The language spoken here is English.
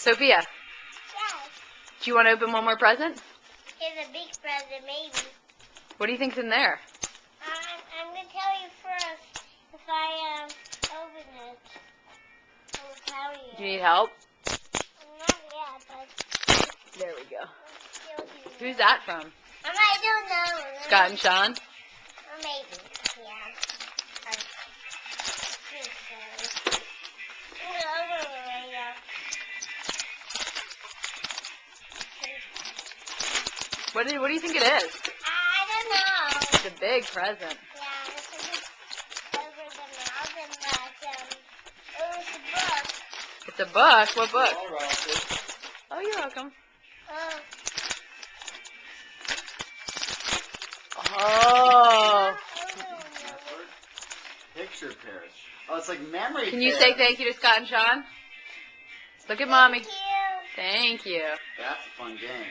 Sophia, Yes. do you want to open one more present? It's a big present, maybe. What do you think's in there? I'm going to tell you first if I open it. I will tell you. Do you need help? Not yet, but There we go. still do. Who's that from? I don't know. Scott and Sean? Or maybe, yeah. I think so. I'm going to open it right now. What do you think it is? I don't know. It's a big present. Yeah, it's a bit over the mountain, but oh, it's a book. It's a book? What book? All right. Oh, you're welcome. Oh. Oh. Picture pairs. Oh, it's like memory Can you pairs. say thank you to Scott and Sean? Look at Mommy. Thank you. Thank you. That's a fun game.